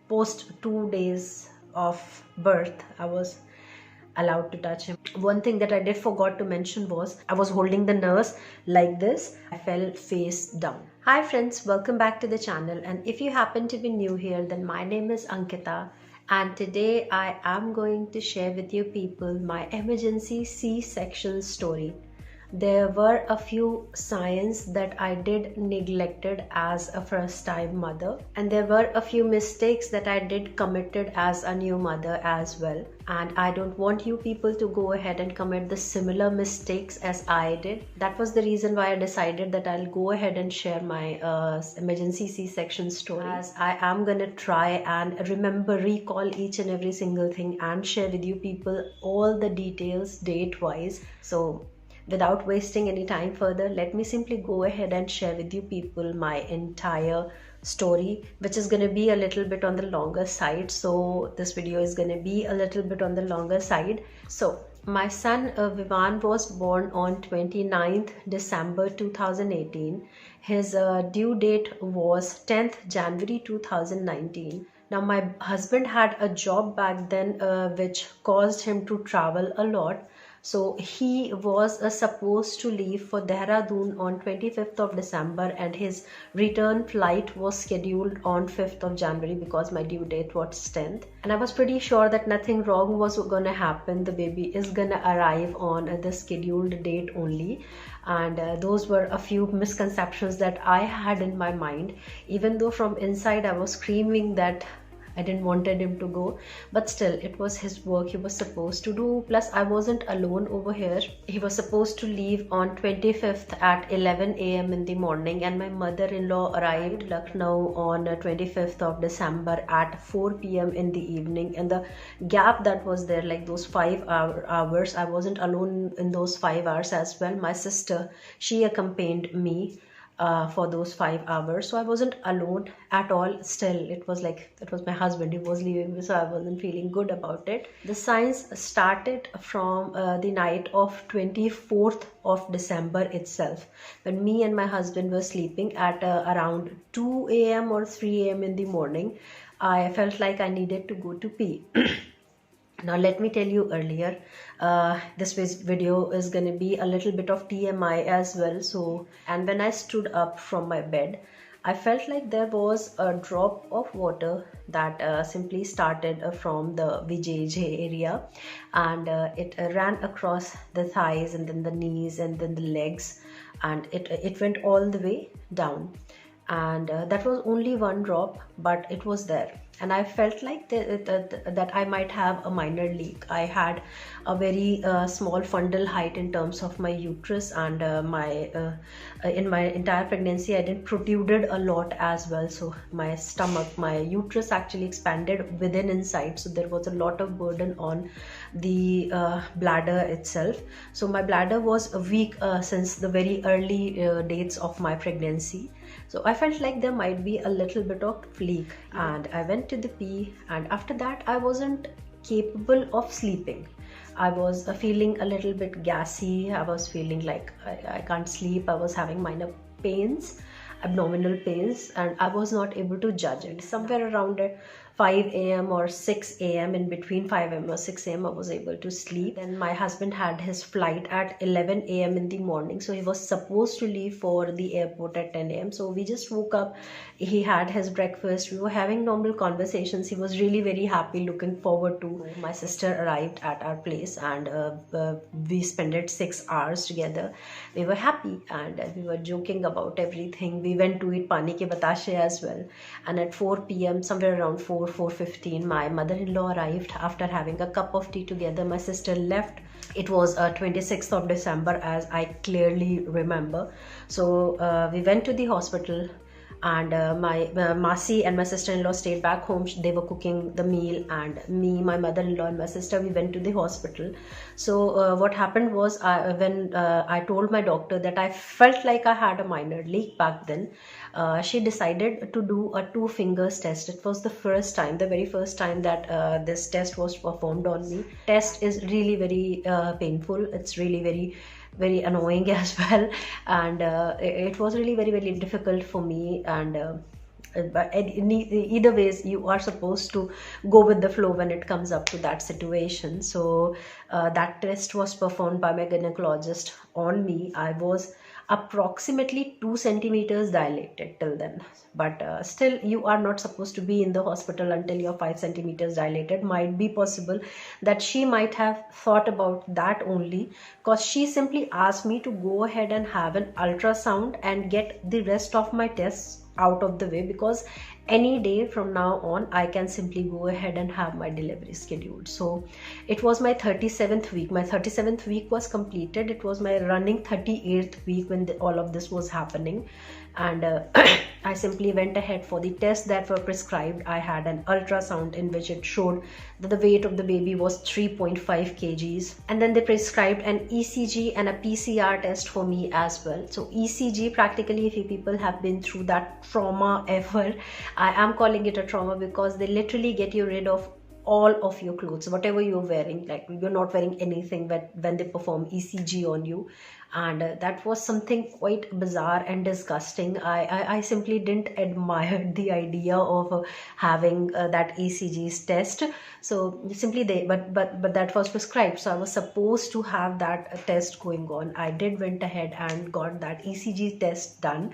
post 2 days of birth, I was allowed to touch him. One thing that I did forgot to mention was I was holding the nurse like this. I fell face down. Hi friends, welcome back to the channel, and if you happen to be new here, then my name is Ankita, and today I am going to share with you people my emergency C-section story. There were a few signs that I did neglected as a first time mother, and there were a few mistakes that I did committed as a new mother as well, and I don't want you people to go ahead and commit the similar mistakes as I did. That was the reason why I decided that I'll go ahead and share my emergency C-section story, as I am gonna try and recall each and every single thing and share with you people all the details date wise. So without wasting any time further, let me simply go ahead and share with you people my entire story, which is going to be a little bit on the longer side. So this video is going to be a little bit on the longer side. So my son Vivan was born on 29th December 2018. His due date was 10th January 2019. Now my husband had a job back then which caused him to travel a lot. So he was supposed to leave for Dehradun on 25th of December, and his return flight was scheduled on 5th of January because my due date was 10th. And I was pretty sure that nothing wrong was going to happen. The baby is going to arrive on the scheduled date only. And those were a few misconceptions that I had in my mind, even though from inside I was screaming that I didn't wanted him to go, but still it was his work he was supposed to do. Plus I wasn't alone over here. He was supposed to leave on 25th at 11 a.m. in the morning, and my mother-in-law arrived in Lucknow on 25th of December at 4 p.m. in the evening. And the gap that was there, like those 5 hours, I wasn't alone in those 5 hours as well. My sister, she accompanied me for those 5 hours, so I wasn't alone at all. Still, it was like it was my husband who was leaving me, so I wasn't feeling good about it. The signs started from the night of 24th of December itself, when me and my husband were sleeping at around 2 a.m. or 3 a.m. in the morning. I felt like I needed to go to pee. Now let me tell you earlier, this video is going to be a little bit of TMI as well. So, and when I stood up from my bed, I felt like there was a drop of water that simply started from the VJJ area, and it ran across the thighs and then the knees and then the legs, and it went all the way down. And that was only one drop, but it was there, and I felt like that I might have a minor leak. I had a very small fundal height in terms of my uterus, and in my entire pregnancy I didn't protruded a lot as well. So my stomach, my uterus actually expanded within inside, so there was a lot of burden on the bladder itself. So my bladder was weak since the very early dates of my pregnancy. So I felt like there might be a little bit of leak, and I went to the pee, and after that I wasn't capable of sleeping. I was feeling a little bit gassy. I was feeling like I can't sleep. I was having minor pains, abdominal pains, and I was not able to judge it. Somewhere around 5 a.m. or 6 a.m. in between 5 a.m. or 6 a.m. I was able to sleep. Then my husband had his flight at 11 a.m. in the morning, so he was supposed to leave for the airport at 10 a.m. So we just woke up, he had his breakfast, we were having normal conversations. He was really very happy, looking forward to. My sister arrived at our place, and we spent 6 hours together. We were happy, and we were joking about everything. We went to eat pani ke batashe as well, and at 4 p.m. somewhere around 4:15, my mother-in-law arrived after having a cup of tea together. My sister left. It was 26th of December, as I clearly remember. So we went to the hospital, and my Masi and my sister-in-law stayed back home. They were cooking the meal, and me, my mother-in-law and my sister, we went to the hospital. So what happened was, when I told my doctor that I felt like I had a minor leak back then, she decided to do a 2 fingers test. It was the first time, the very first time that this test was performed on me. Test is really very painful. It's really very annoying as well, and it was really very difficult for me, and But either ways, you are supposed to go with the flow when it comes up to that situation. So that test was performed by my gynecologist on me. I was approximately 2 centimeters dilated till then, but still you are not supposed to be in the hospital until you're 5 centimeters dilated. Might be possible that she might have thought about that only, because she simply asked me to go ahead and have an ultrasound and get the rest of my tests out of the way, because any day from now on I can simply go ahead and have my delivery scheduled. So it was my 37th week. My 37th week was completed. It was my running 38th week when all of this was happening. And I simply went ahead for the tests that were prescribed. I had an ultrasound in which it showed that the weight of the baby was 3.5 kgs, and then they prescribed an ECG and a PCR test for me as well. So ECG, practically, if you people have been through that trauma ever, I am calling it a trauma because they literally get you rid of all of your clothes, whatever you're wearing. Like, you're not wearing anything when they perform ECG on you. And that was something quite bizarre and disgusting. I simply didn't admire the idea of having that ECG test. So simply but that was prescribed, so I was supposed to have that test going on. I did went ahead and got that ECG test done.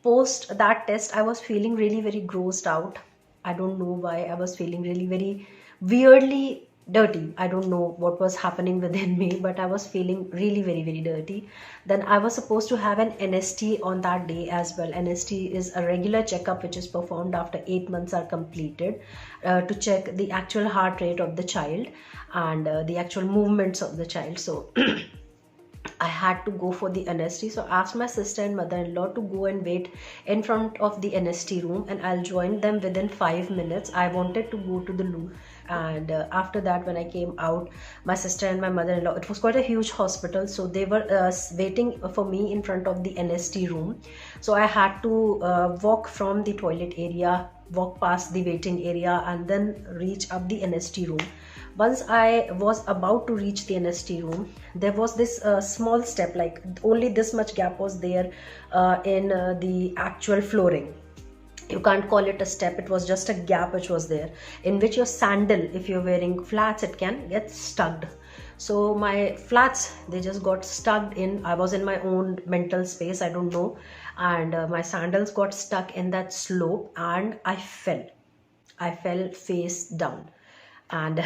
Post that test, I was feeling really very grossed out. I don't know why. I was feeling really very weirdly dirty. I don't know what was happening within me, but I was feeling really very very dirty. Then I was supposed to have an NST on that day as well. NST is a regular checkup which is performed after 8 months are completed, to check the actual heart rate of the child and the actual movements of the child. So I had to go for the NST. So I asked my sister and mother-in-law to go and wait in front of the NST room, and I'll join them within 5 minutes. I wanted to go to the loo. And after that, when I came out, my sister and my mother-in-law, it was quite a huge hospital, so they were waiting for me in front of the NST room. So I had to walk from the toilet area, walk past the waiting area, and then reach up the NST room. Once I was about to reach the NST room, there was this small step, like only this much gap was there in the actual flooring. You can't call it a step, it was just a gap which was there, in which your sandal, if you're wearing flats, it can get stuck. So my flats, they just got stuck in. I was in my own mental space, I don't know, and my sandals got stuck in that slope, and I fell face down. And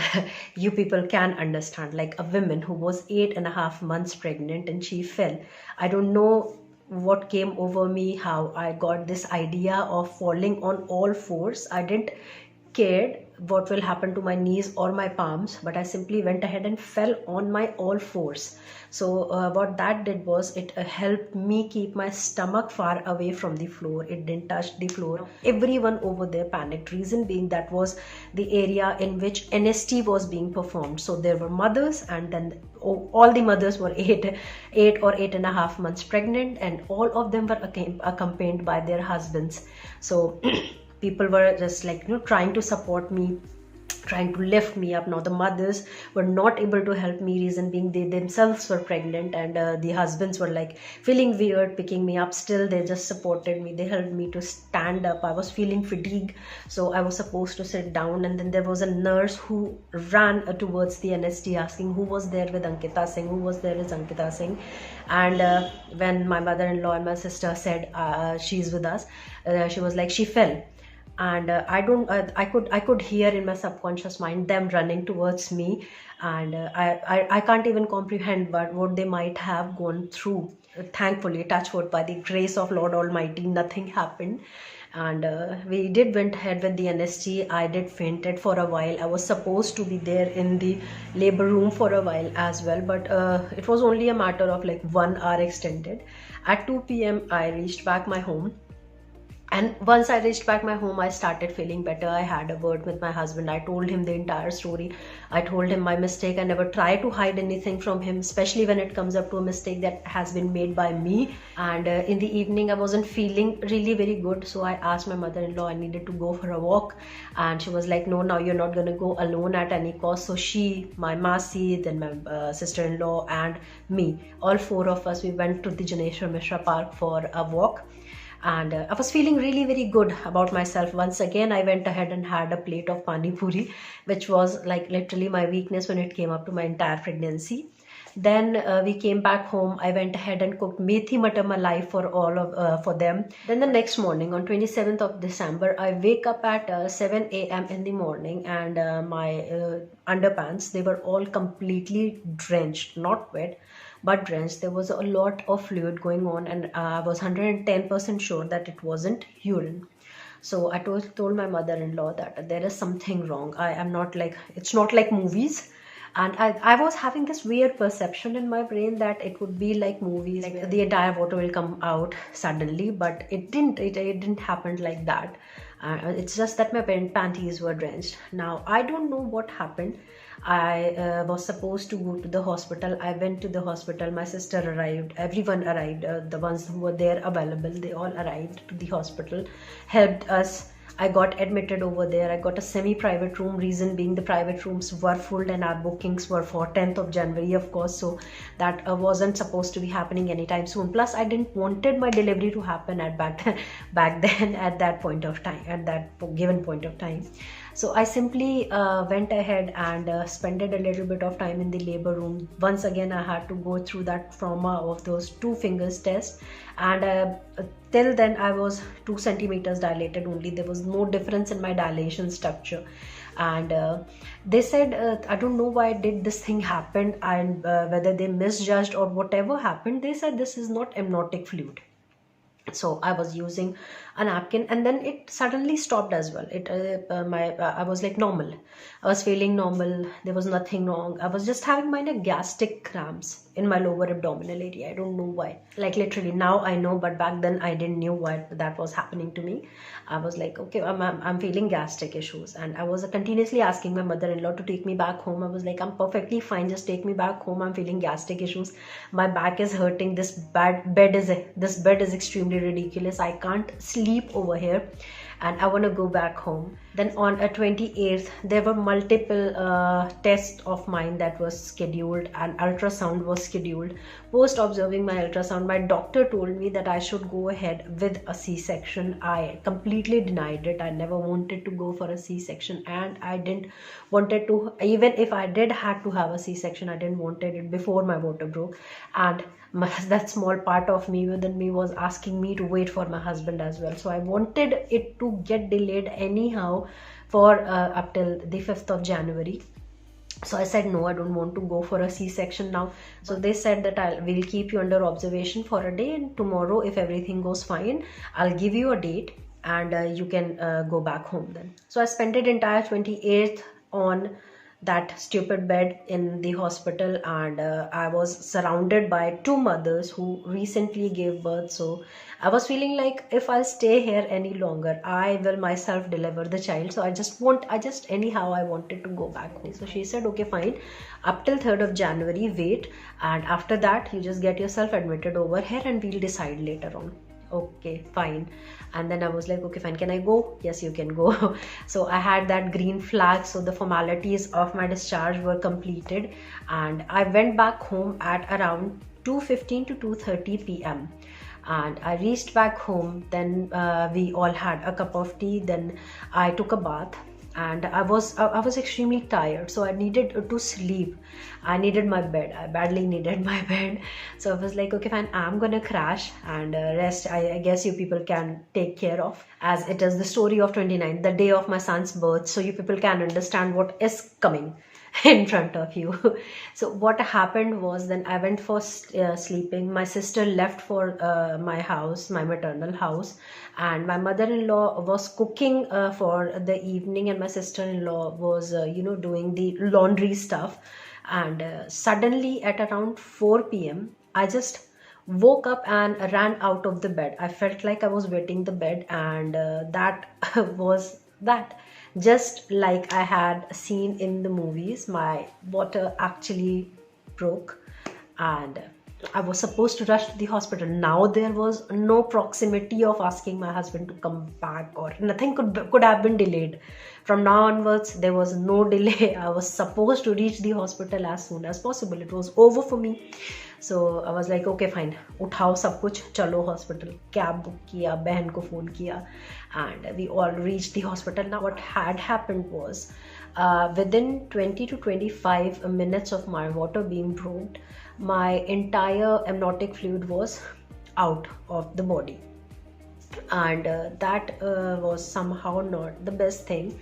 you people can understand, like a woman who was 8.5 months pregnant and she fell. I don't know what came over me, how I got this idea of falling on all fours. I didn't care what will happen to my knees or my palms, but I simply went ahead and fell on my all fours. So what that did was, it helped me keep my stomach far away from the floor. It didn't touch the floor. Everyone over there panicked, reason being that was the area in which NST was being performed. So there were mothers, and then all the mothers were 8 or 8.5 months pregnant, and all of them were accompanied by their husbands. So people were just like, trying to support me, trying to lift me up. Now the mothers were not able to help me, reason being they themselves were pregnant, and the husbands were like feeling weird picking me up. Still they just supported me, they helped me to stand up. I was feeling fatigue, so I was supposed to sit down, and then there was a nurse who ran towards the NST asking who was there with Ankita Singh, who was there with Ankita Singh. And when my mother-in-law and my sister said she's with us, she was like, she fell. And I could hear in my subconscious mind them running towards me, and I can't even comprehend but what they might have gone through. Thankfully, touch wood, by the grace of Lord Almighty, nothing happened. And we did went ahead with the NST. I did fainted for a while. I was supposed to be there in the labor room for a while as well, but it was only a matter of like 1 hour extended. At 2 p.m. I reached back my home. And once I reached back my home, I started feeling better. I had a word with my husband. I told him the entire story. I told him my mistake. I never try to hide anything from him, especially when it comes up to a mistake that has been made by me. And in the evening, I wasn't feeling really very good. So I asked my mother-in-law I needed to go for a walk. And she was like, no, now you're not going to go alone at any cost. So she, my Masi, then my sister-in-law and me, all 4 of us, we went to the Janeshwar Mishra Park for a walk. and I was feeling really very good about myself. Once again, I went ahead and had a plate of pani puri, which was like literally my weakness when it came up to my entire pregnancy. Then we came back home. I went ahead and cooked methi matar malai for all of for them. Then the next morning on 27th of December, I wake up at 7 a.m. in the morning, and my underpants, they were all completely drenched, not wet but drenched. There was a lot of fluid going on, and I was 110% sure that it wasn't urine. So I told my mother-in-law that there is something wrong. I am not like, it's not like movies. And I was having this weird perception in my brain that it would be like movies, like the entire water will come out suddenly, but it didn't. It didn't happen like that. It's just that my panties were drenched. Now I don't know what happened. I was supposed to go to the hospital. I went to the hospital. My sister arrived. Everyone arrived. The ones who were there available, they all arrived to the hospital, helped us. I got admitted over there. I got a semi-private room, reason being the private rooms were full and our bookings were for 10th of January, of course. So that wasn't supposed to be happening anytime soon. Plus, I didn't wanted my delivery to happen at back then at that point of time, at that given point of time. So I simply went ahead and spent a little bit of time in the labor room. Once again, I had to go through that trauma of those 2 fingers test, and till then I was 2 centimeters dilated only. There was no difference in my dilation structure, and they said I don't know why did this thing happen, and whether they misjudged or whatever happened. They said this is not amniotic fluid. So I was using a napkin, and then it suddenly stopped as well. I was like normal. I was feeling normal. There was nothing wrong. I was just having minor gastric cramps in my lower abdominal area. I don't know why. Like literally now I know, but back then I didn't know why that was happening to me. I was like, okay, I'm feeling gastric issues, and I was continuously asking my mother-in-law to take me back home. I was like, I'm perfectly fine. Just take me back home. I'm feeling gastric issues. My back is hurting. This bed is extremely ridiculous. I can't sleep over here, and I want to go back home. Then on a 28th, there were multiple tests of mine that was scheduled, and ultrasound was scheduled. Post observing my ultrasound, my doctor told me that I should go ahead with a C-section. I completely denied it. I never wanted to go for a C-section, and I didn't wanted to, even if I did had to have a C-section, I didn't wanted it before my water broke. And that small part of me within me was asking me to wait for my husband as well. So I wanted it to get delayed anyhow for up till the 5th of January. So I said no, I don't want to go for a C-section now. So they said that we'll keep you under observation for a day, and tomorrow if everything goes fine, I'll give you a date, and you can go back home then. So I spent the entire 28th on that stupid bed in the hospital, and I was surrounded by 2 mothers who recently gave birth. So I was feeling like if I'll stay here any longer, I will myself deliver the child. So anyhow I wanted to go back home. So she said, okay, fine, up till 3rd of January wait, and after that you just get yourself admitted over here and we'll decide later on. Okay, fine. And then I was like, okay, fine, can I go? Yes, you can go. So I had that green flag. So the formalities of my discharge were completed, and I went back home at around 2:15 to 2:30 p.m. and I reached back home. Then we all had a cup of tea. Then I took a bath, and I was extremely tired, so I needed to sleep. I needed my bed. I badly needed my bed. So I was like, okay, fine, I'm gonna crash, and rest I guess you people can take care of, as it is the story of 29th, the day of my son's birth, so you people can understand what is coming in front of you. So what happened was, then I went for sleeping. My sister left for my house, my maternal house, and my mother-in-law was cooking for the evening, and my sister-in-law was doing the laundry stuff. And suddenly at around 4 p.m. I just woke up and ran out of the bed. I felt like I was wetting the bed, and that was that. Just like I had seen in the movies, my water actually broke, and I was supposed to rush to the hospital. Now there was no proximity of asking my husband to come back, or nothing could have been delayed. From now onwards, there was no delay. I was supposed to reach the hospital as soon as possible. It was over for me. So I was like, okay fine, उठाओ सब कुछ, चलो hospital. Cab book किया, बहन को phone किया, and we all reached the hospital. Now what had happened was, within 20 to 25 minutes of my water being brought, my entire amniotic fluid was out of the body, and that was somehow not the best thing.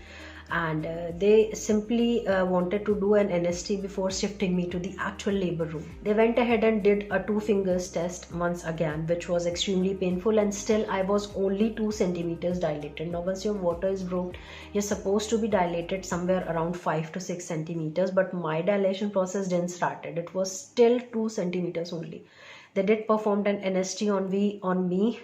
And they simply wanted to do an NST before shifting me to the actual labor room. They went ahead and did a 2 fingers test once again, which was extremely painful, and still I was only 2 centimeters dilated. Now once your water is broke, you're supposed to be dilated somewhere around 5 to 6 centimeters, but my dilation process didn't started. It was still 2 centimeters only. They did perform an NST on me,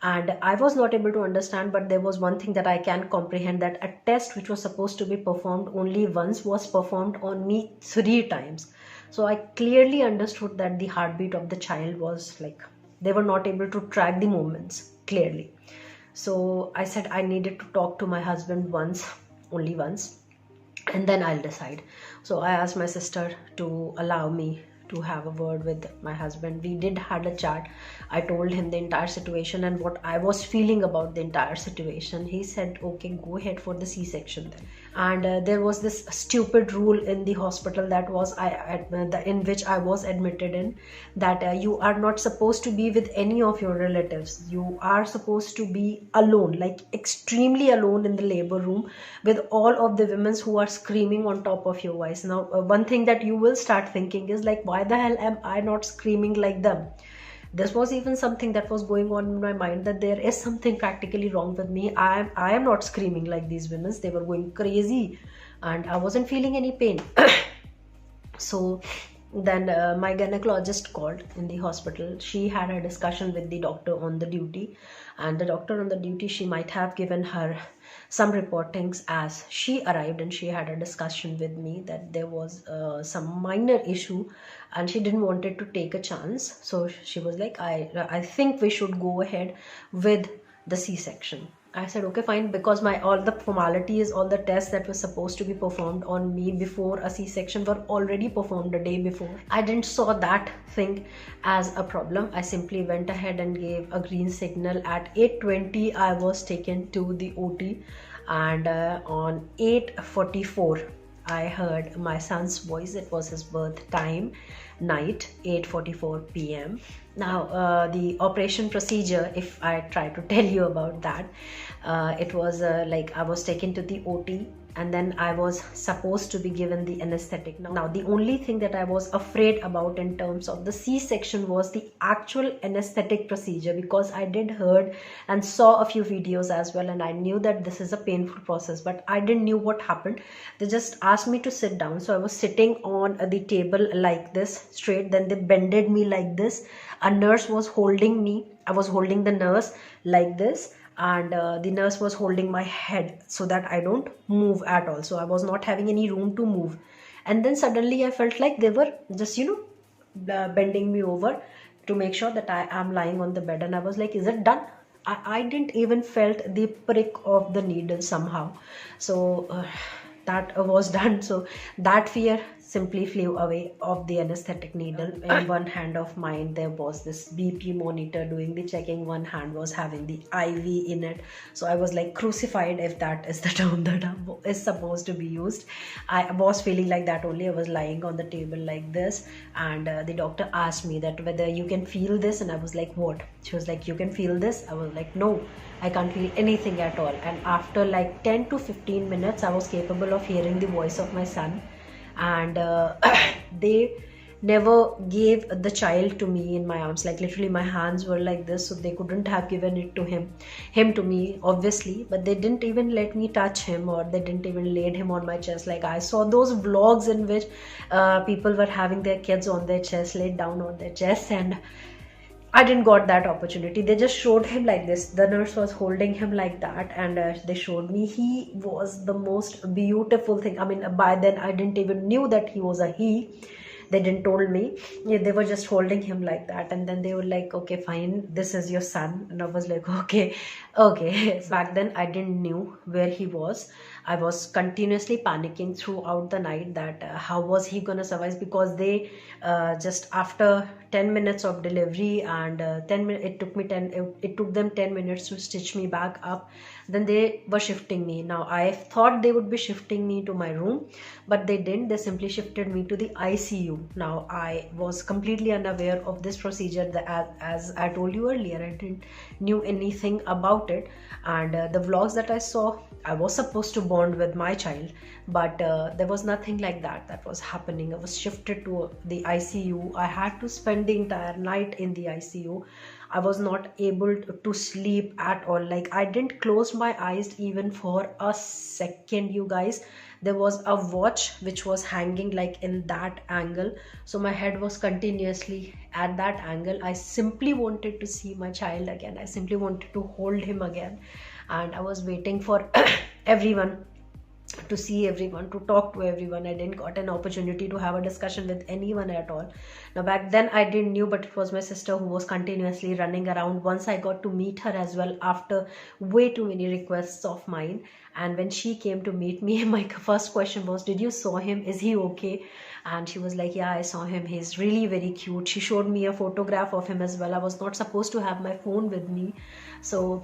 and I was not able to understand, but there was one thing that I can comprehend, that a test which was supposed to be performed only once was performed on me 3 times. So I clearly understood that the heartbeat of the child was like, they were not able to track the movements clearly. So I said I needed to talk to my husband once, only once, and then I'll decide. So I asked my sister to allow me to have a word with my husband. We did had a chat. I told him the entire situation and what I was feeling about the entire situation. He said, okay, go ahead for the C-section then. And there was this stupid rule in the hospital that was in which I was admitted in, that you are not supposed to be with any of your relatives. You are supposed to be alone, like extremely alone in the labor room with all of the women who are screaming on top of your voice. Now one thing that you will start thinking is like, why the hell am I not screaming like them? This was even something that was going on in my mind, that there is something practically wrong with me. I am not screaming like these women. They were going crazy and I wasn't feeling any pain. So then my gynecologist called in the hospital. She had a discussion with the doctor on the duty, and the doctor on the duty, she might have given her some reportings as she arrived, and she had a discussion with me that there was some minor issue and she didn't wanted to take a chance. So she was like, I think we should go ahead with the C-section. I said, okay, fine, because all the formalities, all the tests that were supposed to be performed on me before a C-section were already performed the day before. I didn't saw that thing as a problem. I simply went ahead and gave a green signal. At 8:20, I was taken to the OT, and on 8:44, I heard my son's voice. It was his birth time, night, 8:44 p.m. Now the operation procedure, if I try to tell you about that, it was like I was taken to the OT, and then I was supposed to be given the anesthetic. Now the only thing that I was afraid about in terms of the C-section was the actual anesthetic procedure, because I did heard and saw a few videos as well, and I knew that this is a painful process, but I didn't knew what happened. They just asked me to sit down, so I was sitting on the table like this straight. Then they bended me like this. A nurse was holding me. I was holding the nurse like this, and the nurse was holding my head so that I don't move at all. So I was not having any room to move. And then suddenly I felt like they were just, bending me over to make sure that I am lying on the bed. And I was like, is it done? I didn't even felt the prick of the needle somehow. So that was done. So that fear simply flew away of the anesthetic needle. In one hand of mine there was this BP monitor doing the checking. One hand was having the IV in it. So I was like crucified, if that is the term that is supposed to be used. I was feeling like that only. I was lying on the table like this, and the doctor asked me that whether you can feel this, and I was like, what? She was like, you can feel this? I was like, no, I can't feel anything at all. And after like 10 to 15 minutes I was capable of hearing the voice of my son. And they never gave the child to me in my arms. Like literally my hands were like this, so they couldn't have given it to him to me, obviously, but they didn't even let me touch him, or they didn't even laid him on my chest. Like I saw those vlogs in which people were having their kids on their chest, laid down on their chest, and I didn't got that opportunity. They just showed him like this. The nurse was holding him like that, and they showed me. He was the most beautiful thing. I mean, by then I didn't even knew that he was a he. They didn't told me. Yeah, they were just holding him like that, and then they were like, okay, fine, this is your son. And I was like, okay. Back then I didn't knew where he was. I was continuously panicking throughout the night that how was he gonna survive, because they just after 10 minutes of delivery and 10 minutes, it took them 10 minutes to stitch me back up. Then they were shifting me. Now I thought they would be shifting me to my room, but they didn't. They simply shifted me to the ICU. Now I was completely unaware of this procedure. As I told you earlier, I didn't knew anything about it. And the vlogs that I saw, I was supposed to bond with my child, but there was nothing like that was happening. I was shifted to the ICU. I had to spend the entire night in the ICU. I was not able to sleep at all. Like, I didn't close my eyes even for a second, you guys. There was a watch which was hanging like in that angle, so my head was continuously at that angle. I simply wanted to see my child again. I simply wanted to hold him again, and I was waiting for everyone, to see everyone, to talk to everyone. I didn't got an opportunity to have a discussion with anyone at all. Now back then I didn't knew, but it was my sister who was continuously running around. Once I got to meet her as well after way too many requests of mine, and when she came to meet me, my first question was, did you saw him, is he okay? And she was like, yeah, I saw him, he's really very cute. She showed me a photograph of him as well. I was not supposed to have my phone with me, so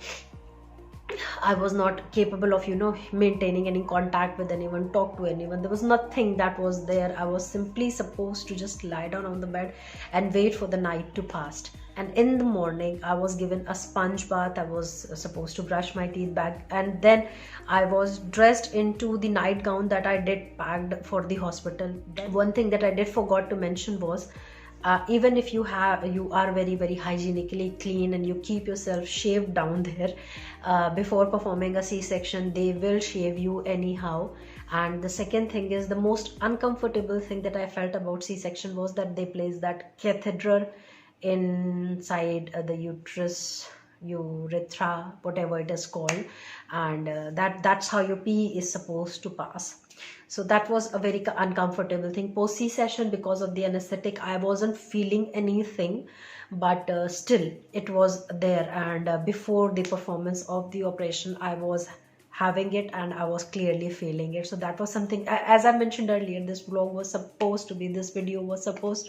I was not capable of, maintaining any contact with anyone, talk to anyone. There was nothing that was there. I was simply supposed to just lie down on the bed and wait for the night to pass. And in the morning, I was given a sponge bath. I was supposed to brush my teeth back, and then I was dressed into the nightgown that I did packed for the hospital. One thing that I did forgot to mention was, even if you are very very hygienically clean and you keep yourself shaved down there, before performing a C-section, they will shave you anyhow. And the second thing is, the most uncomfortable thing that I felt about C-section was that they place that catheter inside the urethra, whatever it is called, and that's how your pee is supposed to pass. So that was a very uncomfortable thing. Post C-session, because of the anesthetic, I wasn't feeling anything, but still it was there. And before the performance of the operation, I was having it and I was clearly feeling it. So that was something, as I mentioned earlier, this video was supposed to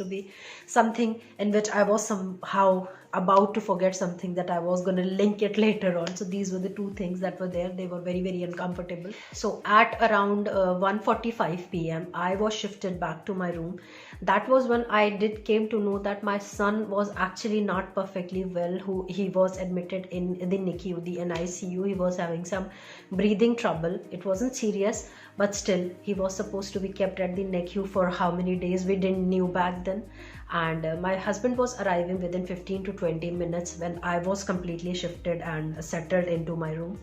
be something in which I was somehow about to forget something that I was going to link it later on. So these were the two things that were there. They were very very uncomfortable. So at around 1:45 p.m. I was shifted back to my room. That was when I came to know that my son was actually not perfectly well. He was admitted in the NICU, the NICU. He was having some breathing trouble. It wasn't serious, but still he was supposed to be kept at the NICU for how many days we didn't knew back then. And my husband was arriving within 15 to 20 minutes when I was completely shifted and settled into my room,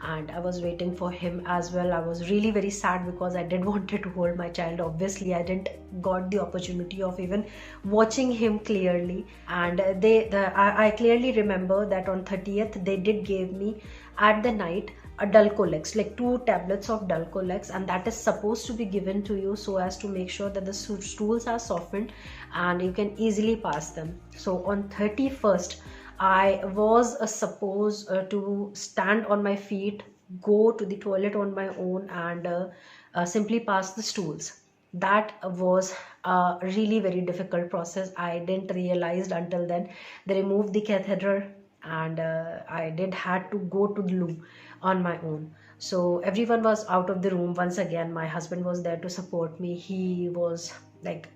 and I was waiting for him as well. I was really very sad because I did wanted to hold my child. Obviously I didn't got the opportunity of even watching him clearly. And I clearly remember that on 30th they did give me at the night a Dulcolex, like 2 tablets of Dulcolex, and that is supposed to be given to you so as to make sure that the stools are softened and you can easily pass them. So on 31st I was supposed to stand on my feet, go to the toilet on my own, and simply pass the stools. That was a really very difficult process. I didn't realize until then. They removed the catheter and I had to go to the loo on my own. So everyone was out of the room. Once again, my husband was there to support me. He was like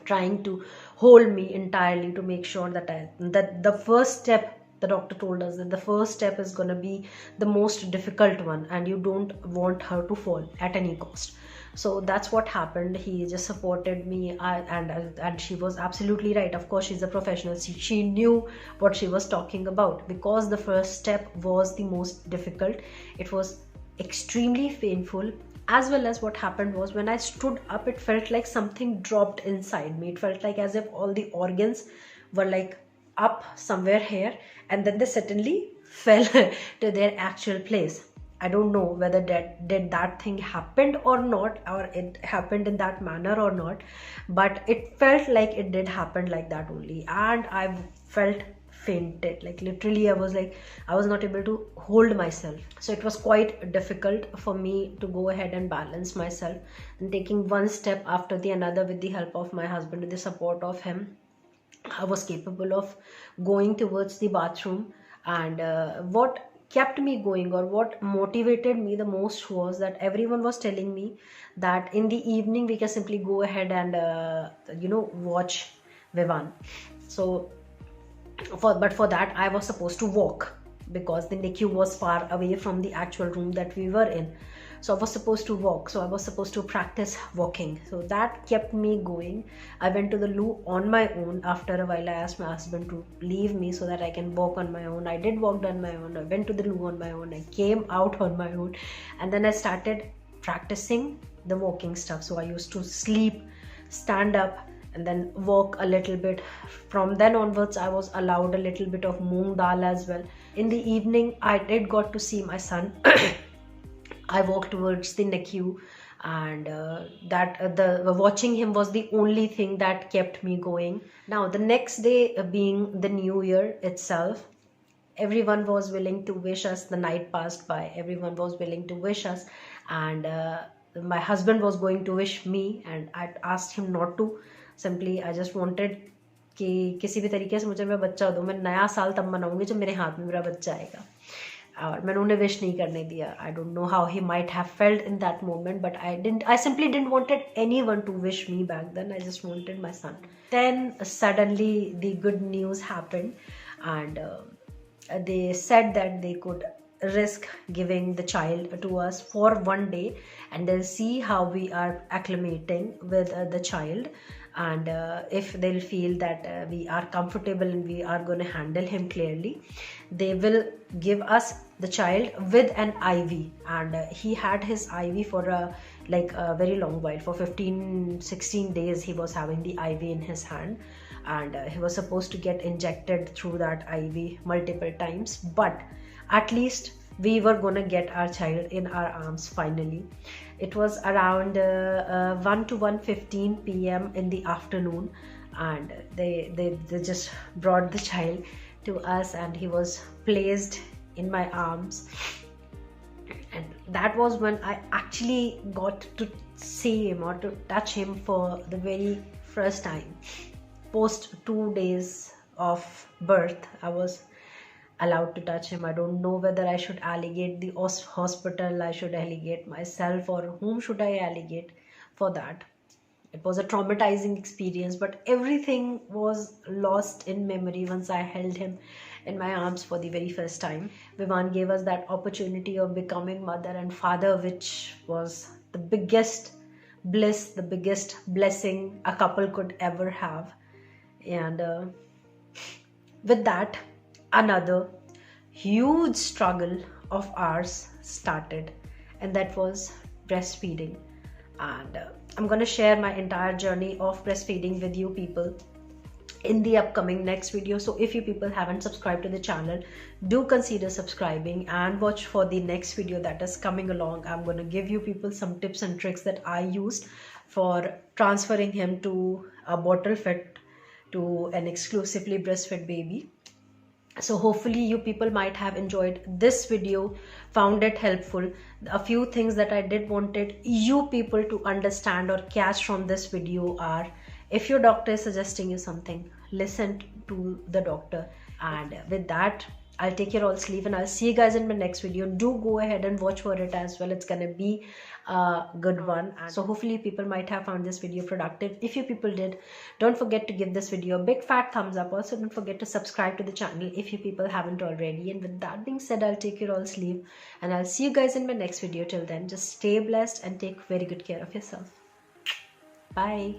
trying to hold me entirely to make sure that the first step, the doctor told us that the first step is going to be the most difficult one and you don't want her to fall at any cost. So that's what happened. He just supported me, and she was absolutely right. Of course, she's a professional. She knew what she was talking about, because the first step was the most difficult. It was extremely painful. As well as what happened was, when I stood up, it felt like something dropped inside me. It felt like as if all the organs were like up somewhere here, and then they suddenly fell to their actual place. I don't know whether that thing happened or not, or it happened in that manner or not, but it felt like it did happen like that only. And I felt fainted. Like literally I was not able to hold myself. So it was quite difficult for me to go ahead and balance myself, and taking one step after the another with the help of my husband, with the support of him, I was capable of going towards the bathroom. And what kept me going, or what motivated me the most, was that everyone was telling me that in the evening we can simply go ahead and watch Vivan. So for that I was supposed to walk, because the NICU was far away from the actual room that we were in. So I was supposed to walk, so I was supposed to practice walking. So that kept me going. I went to the loo on my own. After a while I asked my husband to leave me so that I can walk on my own. I did walk on my own. I went to the loo on my own. I came out on my own, and then I started practicing the walking stuff. So I used to sleep, stand up, and then walk a little bit. From then onwards I was allowed a little bit of moong dal as well. In the evening I did got to see my son. I walked towards the NICU, and the watching him was the only thing that kept me going. Now the next day, being the new year itself, everyone was willing to wish us. The night passed by, everyone was willing to wish us, and my husband was going to wish me, and I asked him not to. Simply I just wanted कि किसी भी तरीके से मुझे मेरा बच्चा दो, मैं नया साल तब मनाऊंगी जब मेरे हाथ में मेरा बच्चा आएगा. और मैंने उन्हें विश नहीं करने दिया. I don't know how he might have felt in that moment, but I simply didn't wanted anyone to wish me back then. I just wanted my son. Then suddenly the good news happened, and they said that they could risk giving the child to us for one day, and they'll see how we are acclimating with the child, and if they'll feel that we are comfortable and we are going to handle him clearly, they will give us the child with an IV. And he had his IV for a very long while. For 15-16 days he was having the IV in his hand, and he was supposed to get injected through that IV multiple times. But at least we were gonna get our child in our arms finally. It was around 1 to 1:15 p.m. in the afternoon, and they just brought the child to us, and he was placed in my arms. And that was when I actually got to see him, or to touch him for the very first time. Post 2 days of birth, I was allowed to touch him. I don't know whether I should allegate the hospital, I should allegate myself, or whom should I allegate for that. It was a traumatizing experience, but everything was lost in memory once I held him in my arms for the very first time. Vivan gave us that opportunity of becoming mother and father, which was the biggest bliss, the biggest blessing a couple could ever have. And with that, another huge struggle of ours started, and that was breastfeeding. And I'm going to share my entire journey of breastfeeding with you people in the upcoming next video. So if you people haven't subscribed to the channel, do consider subscribing and watch for the next video that is coming along. I'm going to give you people some tips and tricks that I used for transferring him to a bottle fed to an exclusively breastfed baby. So hopefully you people might have enjoyed this video, found it helpful. A few things that I did wanted you people to understand or catch from this video are: if your doctor is suggesting you something, listen to the doctor. And with that, I'll take your all sleep, and I'll see you guys in my next video. Do go ahead and watch for it as well. It's gonna be a good one. And so hopefully people might have found this video productive. If you people did, don't forget to give this video a big fat thumbs up. Also don't forget to subscribe to the channel if you people haven't already. And with that being said, I'll take your all sleep, and I'll see you guys in my next video. Till then, just stay blessed and take very good care of yourself. Bye.